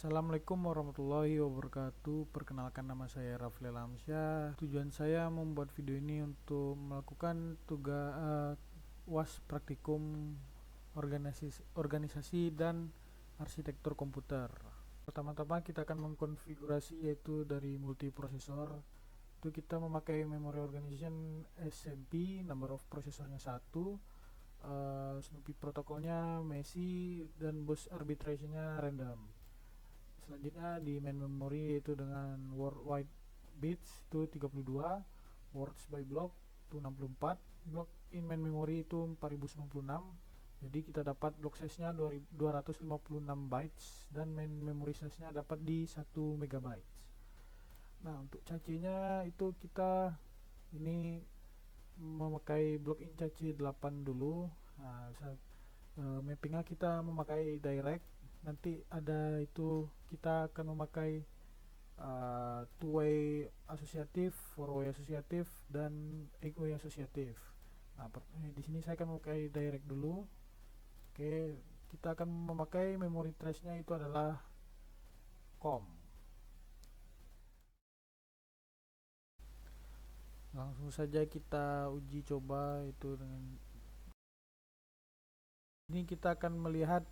Assalamualaikum warahmatullahi wabarakatuh. Perkenalkan, nama saya Rafli Alamsyah. Tujuan saya membuat video ini untuk melakukan tugas UAS praktikum organisasi dan arsitektur komputer. Pertama-tama kita akan mengkonfigurasi yaitu dari multiprosesor. Itu kita memakai memory organization SMP, number of prosesornya 1, Snoopy protokolnya Messi, dan bus arbitrationnya random. Selanjutnya di main memory yaitu dengan word wide bits itu 32, words by block itu 64, block in main memory itu 4096. Jadi kita dapat block size nya 256 bytes dan main memory size nya dapat di 1 megabytes. Nah, untuk cache nya itu kita ini memakai block in cache 8 dulu. Nah, mappingnya kita memakai direct. Nanti ada itu kita akan memakai two way asosiatif, four way asosiatif, dan eight way asosiatif. Nah, di sini saya akan memakai direct dulu. Oke, kita akan memakai memory trace nya itu adalah com. Langsung saja kita uji coba itu dengan ini. Kita akan melihat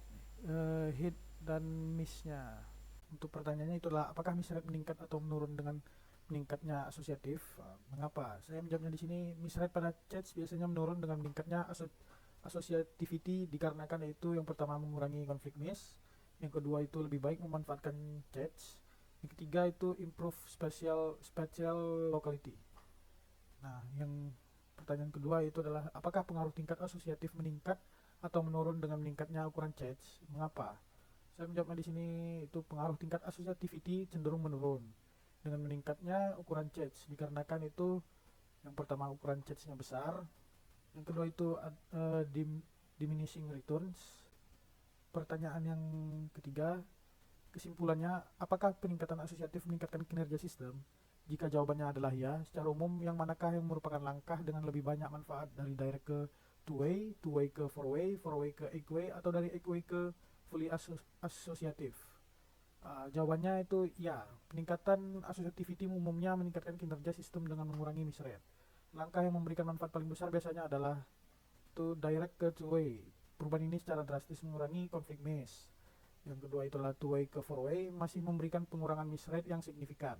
hit dan miss-nya. Untuk pertanyaannya itulah apakah miss rate meningkat atau menurun dengan meningkatnya asosiatif. Mengapa? Saya menjawabnya di sini. Miss rate pada chats biasanya menurun dengan meningkatnya associativity dikarenakan yaitu yang pertama mengurangi konflik miss, yang kedua itu lebih baik memanfaatkan chats, yang ketiga itu improve spatial locality. Nah, yang pertanyaan kedua itu adalah apakah pengaruh tingkat asosiatif meningkat atau menurun dengan meningkatnya ukuran chats. Mengapa? Saya menjawabnya di sini itu pengaruh tingkat associativity cenderung menurun dengan meningkatnya ukuran chats dikarenakan itu yang pertama ukuran chatsnya besar, yang kedua itu diminishing returns. Pertanyaan yang ketiga, kesimpulannya apakah peningkatan asosiatif meningkatkan kinerja sistem? Jika jawabannya adalah ya, secara umum yang manakah yang merupakan langkah dengan lebih banyak manfaat, dari direct ke two way ke four way ke eight way, atau dari eight way ke fully asosiatif? Jawabannya itu ya, peningkatan associativity umumnya meningkatkan kinerja sistem dengan mengurangi miss rate. Langkah yang memberikan manfaat paling besar biasanya adalah itu direct ke two way. Perubahan ini secara drastis mengurangi konflik miss. Yang kedua itulah two way ke four way, masih memberikan pengurangan miss rate yang signifikan.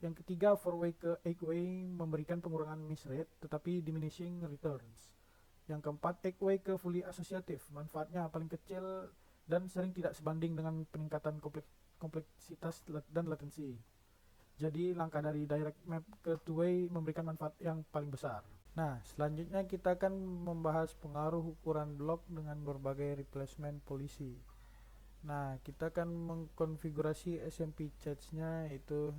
Yang ketiga, four way ke eight way memberikan pengurangan miss rate tetapi diminishing returns. Yang keempat, eight way ke fully associative, manfaatnya paling kecil dan sering tidak sebanding dengan peningkatan kompleksitas dan latensi. Jadi langkah dari direct map ke two way memberikan manfaat yang paling besar. Nah, selanjutnya kita akan membahas pengaruh ukuran blok dengan berbagai replacement policy. Nah, kita akan mengkonfigurasi SMP charge-nya itu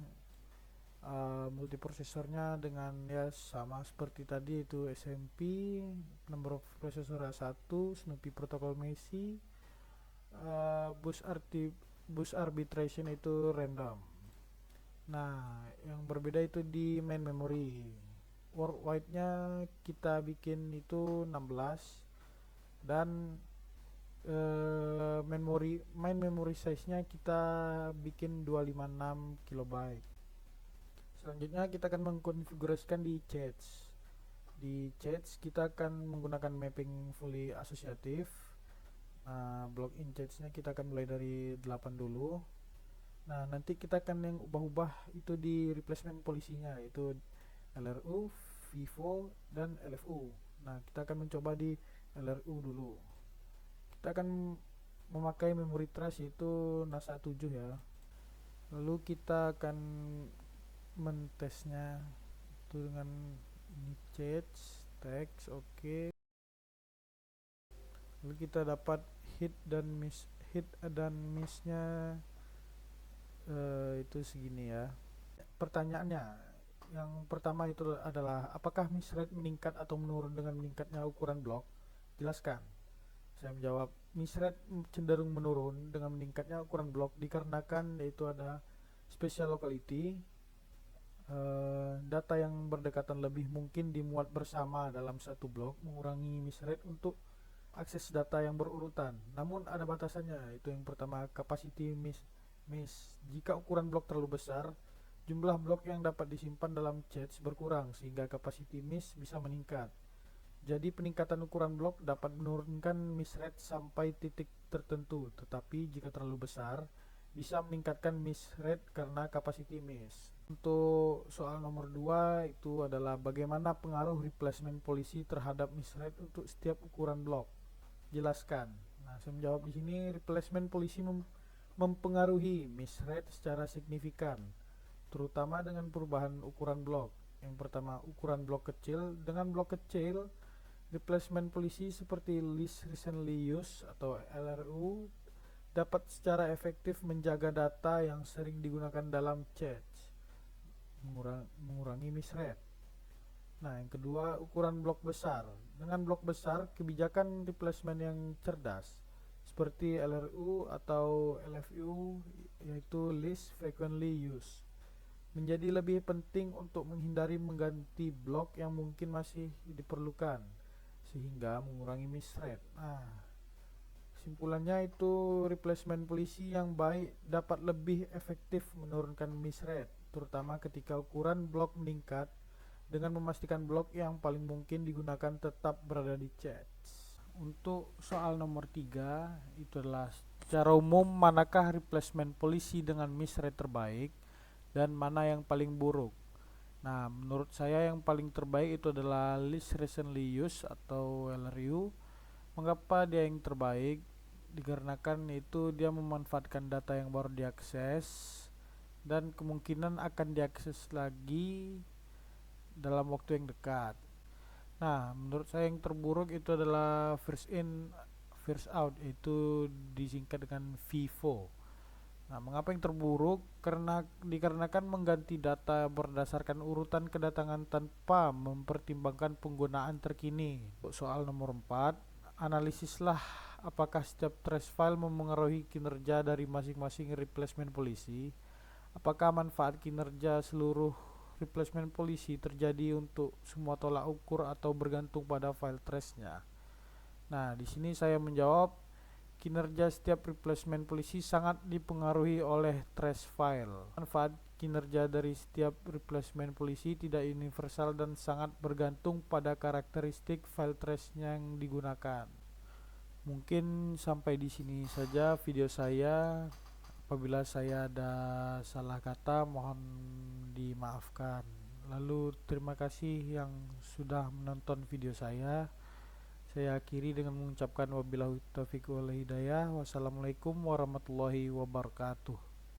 multiprosesornya dengan ya sama seperti tadi, itu SMP, number of processor 1, Snoopy protokol Messi, bus arbitration itu random. Nah, yang berbeda itu di main memory. Word wide nya kita bikin itu 16, dan main memory size nya kita bikin 256 kilobyte. Selanjutnya kita akan mengkonfigurasikan di chats. Di chats kita akan menggunakan mapping fully asosiatif. Nah, block in chats-nya kita akan mulai dari 8 dulu. Nah, nanti kita akan yang ubah-ubah itu di replacement policy-nya, yaitu LRU, FIFO, dan LFU. Nah, kita akan mencoba di LRU dulu. Kita akan memakai memory trace yaitu NASA 7 ya. Lalu kita akan mentesnya itu dengan ini chats text, oke. Lalu kita dapat hit dan miss-nya itu segini ya. Pertanyaannya yang pertama itu adalah apakah miss rate meningkat atau menurun dengan meningkatnya ukuran blok? Jelaskan. Saya menjawab, miss rate cenderung menurun dengan meningkatnya ukuran blok dikarenakan yaitu ada spatial locality. Data yang berdekatan lebih mungkin dimuat bersama dalam satu blok, mengurangi miss rate untuk akses data yang berurutan. Namun ada batasannya, itu yang pertama, capacity Miss, jika ukuran blok terlalu besar, jumlah blok yang dapat disimpan dalam cache berkurang sehingga capacity miss bisa meningkat. Jadi peningkatan ukuran blok dapat menurunkan miss rate sampai titik tertentu, tetapi jika terlalu besar bisa meningkatkan miss rate karena capacity miss. Untuk soal nomor 2 itu adalah bagaimana pengaruh replacement policy terhadap miss rate untuk setiap ukuran blok. Jelaskan. Nah, saya menjawab di sini replacement policy mempengaruhi miss rate secara signifikan, terutama dengan perubahan ukuran blok. Yang pertama, ukuran blok kecil. Dengan blok kecil, replacement policy seperti least recently used atau LRU dapat secara efektif menjaga data yang sering digunakan dalam cache, mengurangi miss rate. Nah, yang kedua, ukuran blok besar. Dengan blok besar, kebijakan replacement yang cerdas seperti LRU atau LFU, yaitu least frequently used, menjadi lebih penting untuk menghindari mengganti blok yang mungkin masih diperlukan sehingga mengurangi miss rate. Nah, kesimpulannya itu replacement policy yang baik dapat lebih efektif menurunkan miss rate, terutama ketika ukuran blok meningkat dengan memastikan blok yang paling mungkin digunakan tetap berada di cache. Untuk soal nomor 3 itu adalah secara umum manakah replacement policy dengan miss rate terbaik dan mana yang paling buruk. Nah, menurut saya yang paling terbaik itu adalah least recently used atau LRU. Mengapa dia yang terbaik? Dikarenakan itu dia memanfaatkan data yang baru diakses dan kemungkinan akan diakses lagi dalam waktu yang dekat. Nah, menurut saya yang terburuk itu adalah first in, first out, itu disingkat dengan FIFO. Nah, mengapa yang terburuk? Dikarenakan mengganti data berdasarkan urutan kedatangan tanpa mempertimbangkan penggunaan terkini. Soal nomor 4, analisislah apakah setiap trace file memengaruhi kinerja dari masing-masing replacement policy. Apakah manfaat kinerja seluruh replacement policy terjadi untuk semua tolak ukur atau bergantung pada file trace-nya. Nah, di sini saya menjawab kinerja setiap replacement policy sangat dipengaruhi oleh trace file. Manfaat kinerja dari setiap replacement policy tidak universal dan sangat bergantung pada karakteristik file trace-nya yang digunakan. Mungkin sampai di sini saja video saya. Apabila saya ada salah kata, mohon dimaafkan. Lalu terima kasih yang sudah menonton video saya. Saya akhiri dengan mengucapkan wabillahi taufiq wal hidayah. Wassalamualaikum warahmatullahi wabarakatuh.